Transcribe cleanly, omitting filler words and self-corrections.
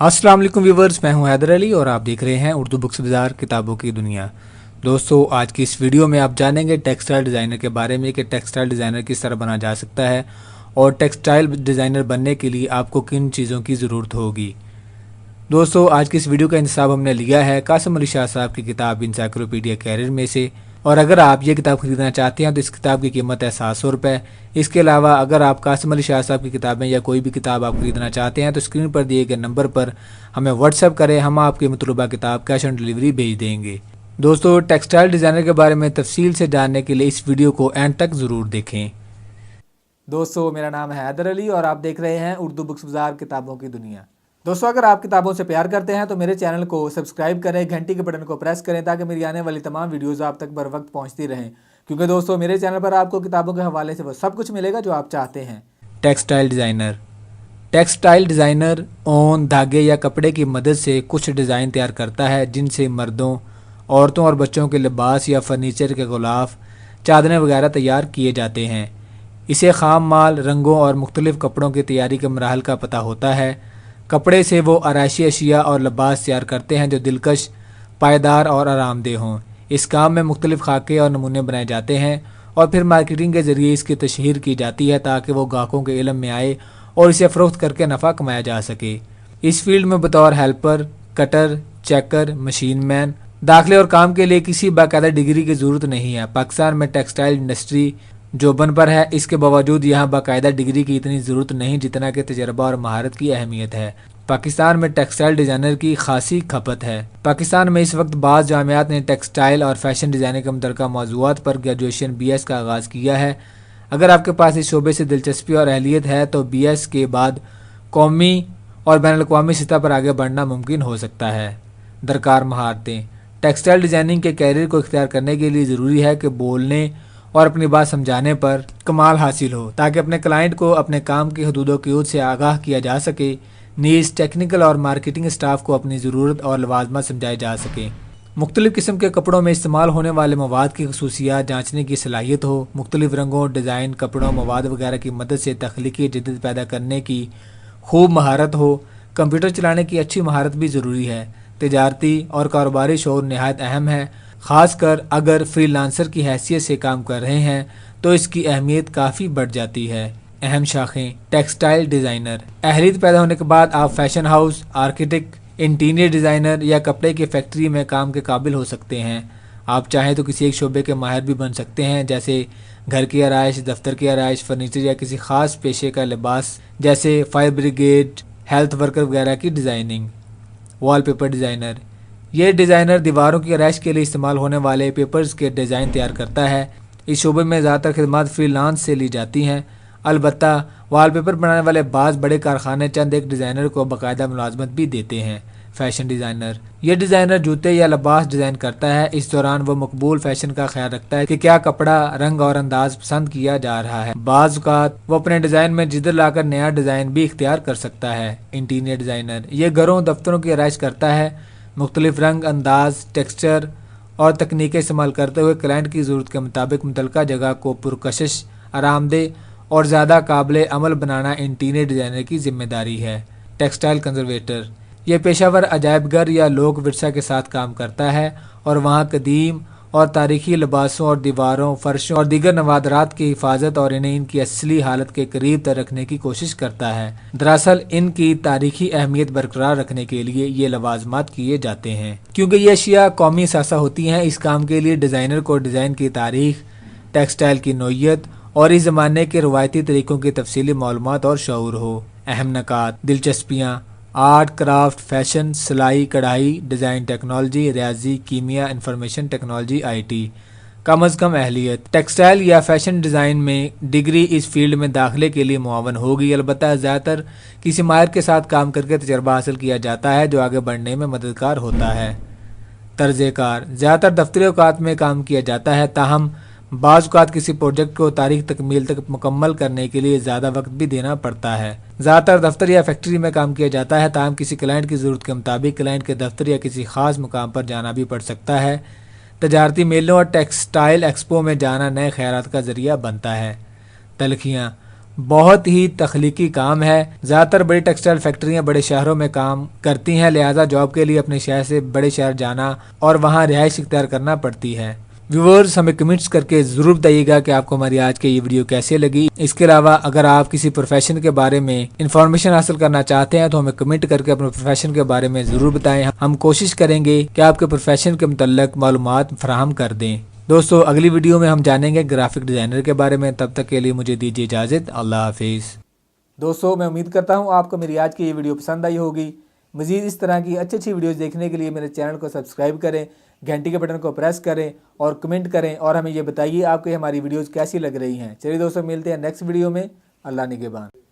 अस्सलाम वालेकुम व्यूवर्स, मैं हूं हैदर अली और आप देख रहे हैं उर्दू बुक्स बाज़ार किताबों की दुनिया। दोस्तों, आज की इस वीडियो में आप जानेंगे टेक्सटाइल डिज़ाइनर के बारे में कि टेक्सटाइल डिज़ाइनर किस तरह बना जा सकता है और टेक्सटाइल डिज़ाइनर बनने के लिए आपको किन चीज़ों की ज़रूरत होगी। दोस्तों, आज की इस वीडियो का इंतखाब हमने लिया है कासिम अली शाह साहब की किताब इंसाइक्लोपीडिया कैरियर में से, और अगर आप ये किताब खरीदना चाहते हैं तो इस किताब की कीमत है 700 रुपये। इसके अलावा अगर आप कासिम अली शाह साहब की किताबें या कोई भी किताब आप खरीदना चाहते हैं तो स्क्रीन पर दिए गए नंबर पर हमें व्हाट्सएप करें, हम आपकी मतलूबा किताब कैश ऑन डिलीवरी भेज देंगे। दोस्तों, टेक्सटाइल डिज़ाइनर के बारे में तफसील से जानने के लिए इस वीडियो को एंड तक ज़रूर देखें। दोस्तों, मेरा नाम है हैदर अली और आप देख रहे हैं उर्दू बुक्स बाज़ार किताबों की दुनिया। दोस्तों, अगर आप किताबों से प्यार करते हैं तो मेरे चैनल को सब्सक्राइब करें, घंटी के बटन को प्रेस करें ताकि मेरी आने वाली तमाम वीडियोस आप तक बर वक्त पहुंचती रहें, क्योंकि दोस्तों मेरे चैनल पर आपको किताबों के हवाले से वो सब कुछ मिलेगा जो आप चाहते हैं। टेक्सटाइल डिज़ाइनर ऊन, धागे या कपड़े की मदद से कुछ डिज़ाइन तैयार करता है जिनसे मर्दों, औरतों और बच्चों के लिबास या फर्नीचर के गुलाफ, चादरें वगैरह तैयार किए जाते हैं। इसे ख़ाम माल, रंगों और मुख्तलिफ़ कपड़ों की तैयारी के मराहल का पता होता है। कपड़े से वो आराइशी अशिया और लिबास तैयार करते हैं जो दिलकश, पायदार और आरामदेह हों। इस काम में मुख्तलिफ़ खाके और नमूने बनाए जाते हैं और फिर मार्केटिंग के ज़रिए इसकी तशहीर की जाती है ताकि वो ग्राहकों के इल्म में आए और इसे फ़रोख्त करके नफ़ा कमाया जा सके। इस फील्ड में बतौर helper, cutter, checker, machine man दाखिले और काम के लिए किसी बाकायदा डिग्री की ज़रूरत नहीं है। पाकिस्तान में टेक्सटाइल इंडस्ट्री जोबन पर है, इसके बावजूद यहाँ बाकायदा डिग्री की इतनी ज़रूरत नहीं जितना कि तजर्बा और महारत की अहमियत है। पाकिस्तान में टेक्सटाइल डिज़ाइनर की खासी खपत है। पाकिस्तान में इस वक्त बाज़ जामियात ने टेक्सटाइल और फैशन डिज़ाइनिंग के मुतल्लिक़ मौज़ूआत पर ग्रेजुएशन BS का आगाज़ किया है। अगर आपके पास इस शोबे से दिलचस्पी और अहलियत है तो BS के बाद कौमी और बैनुल-अक़वामी सतह पर आगे बढ़ना मुमकिन हो सकता है। दरकार महारतें। टेक्सटाइल डिज़ाइनिंग के कैरियर को इख्तियार करने के लिए ज़रूरी है कि बोलने और अपनी बात समझाने पर कमाल हासिल हो ताकि अपने क्लाइंट को अपने काम की हदूद क़यूद से आगाह किया जा सके। नीज़ टेक्निकल और मार्केटिंग स्टाफ को अपनी ज़रूरत और लवाजमत समझाई जा सके। मुख्तलिफ़ किस्म के कपड़ों में इस्तेमाल होने वाले मवाद की खसूसियात जांचने की सलाहियत हो। मुख्तलिफ़ रंगों, डिज़ाइन, कपड़ों, मवाद वगैरह की मदद से तख्लीकी जदीद पैदा करने की खूब महारत हो। कंप्यूटर चलाने की अच्छी महारत भी ज़रूरी है। तिजारती और कारोबारी शऊर नहायत अहम है, ख़ासकर अगर फ्रीलांसर की हैसियत से काम कर रहे हैं तो इसकी अहमियत काफ़ी बढ़ जाती है। अहम शाखें। टेक्सटाइल डिज़ाइनर अहलियत पैदा होने के बाद आप fashion house, architect, interior designer या कपड़े की फैक्ट्री में काम के काबिल हो सकते हैं। आप चाहें तो किसी एक शोबे के माहिर भी बन सकते हैं, जैसे घर की आराइश, दफ्तर की आराइश, फर्नीचर या किसी ख़ास पेशे का लिबास जैसे फायर ब्रिगेड, हेल्थ वर्कर वगैरह की डिज़ाइनिंग। वॉलपेपर डिज़ाइनर ये डिज़ाइनर दीवारों की आराइश के लिए इस्तेमाल होने वाले पेपर्स के डिज़ाइन तैयार करता है। इस शोबे में ज़्यादातर खिदमत फ्रीलांस से ली जाती हैं। अलबत्ता वॉलपेपर बनाने वाले बाज़ बड़े कारखाने चंद एक डिज़ाइनर को बाकायदा मुलाजमत भी देते हैं। फ़ैशन डिज़ाइनर ये डिज़ाइनर जूते या लिबास डिज़ाइन करता है। इस दौरान वो मकबूल फ़ैशन का ख्याल रखता है कि क्या कपड़ा, रंग और अंदाज पसंद किया जा रहा है। बाज़ औक़ात वो अपने डिज़ाइन में जिदत लाकर नया डिज़ाइन भी इख्तियार कर सकता है। इंटीरियर डिज़ाइनर ये घरों, दफ्तरों की आराइश करता है। मुख्तलिफ रंग, अंदाज, टेक्सचर और तकनीकें इस्तेमाल करते हुए क्लाइंट की ज़रूरत के मुताबिक मुतल्लिका जगह को पुरकशिश, आरामदेह और ज़्यादा काबिल अमल बनाना इंटीरियर डिज़ाइनर की जिम्मेदारी है। टेक्सटाइल कंजर्वेटर यह पेशावर अजायबघर या लोक विरसा के साथ काम करता है और वहाँ कदीम और तारीखी लिबासों और दीवारों, फर्शों और दीगर नवादरात की हिफाजत और इन्हें इनकी असली हालत के करीब तक रखने की कोशिश करता है। दरअसल इनकी तारीखी अहमियत बरकरार रखने के लिए ये लवाजमात किए जाते हैं। क्योंकि ये अशिया कौमी सासा होती हैं, इस काम के लिए डिज़ाइनर को डिज़ाइन की तारीख, टेक्सटाइल की नोयत और इस ज़माने के रवायती तरीक़ों की तफसीली मालूमात और शऊर हो। अहम नकात। दिलचस्पियाँ। आर्ट, क्राफ्ट, फैशन, सिलाई, कढ़ाई, डिज़ाइन टेक्नोलॉजी, रियाजी, कीमिया, इंफॉर्मेशन टेक्नोलॉजी, IT। कम अज़ कम अहलियत। टेक्सटाइल या फैशन डिज़ाइन में डिग्री इस फील्ड में दाखिले के लिए मुआवन होगी। अलबत्ता ज़्यादातर किसी माहिर के साथ काम करके तजर्बा हासिल किया जाता है जो आगे बढ़ने में मददगार होता है। तर्ज़-ए-कार ज़्यादातर दफ्तरी औक़ात में काम किया जाता है, ताहम बाज़ औक़ात किसी प्रोजेक्ट को तारीख तकमील तक मुकम्मल करने के लिए ज़्यादा वक्त भी देना पड़ता है। ज़्यादातर दफ्तर या फैक्ट्री में काम किया जाता है, ताहम किसी क्लाइंट की ज़रूरत के मुताबिक क्लाइंट के दफ्तर या किसी ख़ास मुकाम पर जाना भी पड़ सकता है। तजारती मेलों और टेक्सटाइल एक्सपो में जाना नए ख़यालात का ज़रिया बनता है। तलखियाँ بہت ہی تخلیقی کام ہے۔ زیادہ تر بڑی ٹیکسٹائل فیکٹریاں بڑے شہروں میں کام کرتی ہیں، لہٰذا جاب کے لیے اپنے شہر سے بڑے شہر جانا اور وہاں رہائش اختیار کرنا پڑتی ہے۔ ویورز ہمیں کمنٹس کر کے ضرور بتائیے گا کہ آپ کو ہماری آج کی یہ ویڈیو کیسے لگی۔ اس کے علاوہ اگر آپ کسی پروفیشن کے بارے میں انفارمیشن حاصل کرنا چاہتے ہیں تو ہمیں کمنٹ کر کے اپنے پروفیشن کے بارے میں ضرور بتائیں، ہم کوشش کریں گے کہ آپ کے پروفیشن کے متعلق معلومات فراہم کر دیں۔ دوستو اگلی ویڈیو میں ہم جانیں گے گرافک ڈیزائنر کے بارے میں، تب تک کے لیے مجھے دیجیے اجازت، اللہ حافظ۔ دوستو میں امید کرتا ہوں آپ کو میری آج کی یہ ویڈیو پسند آئی ہوگی۔ مزید اس طرح کی اچھی ویڈیوز دیکھنے کے لیے میرے چینل کو سبسکرائب کریں، گھنٹی کے بٹن کو پریس کریں اور کمنٹ کریں اور ہمیں یہ بتائیے آپ کو ہماری ویڈیوز کیسی لگ رہی ہیں۔ چلیے دوستو ملتے ہیں نیکسٹ ویڈیو میں، اللہ نگہبان۔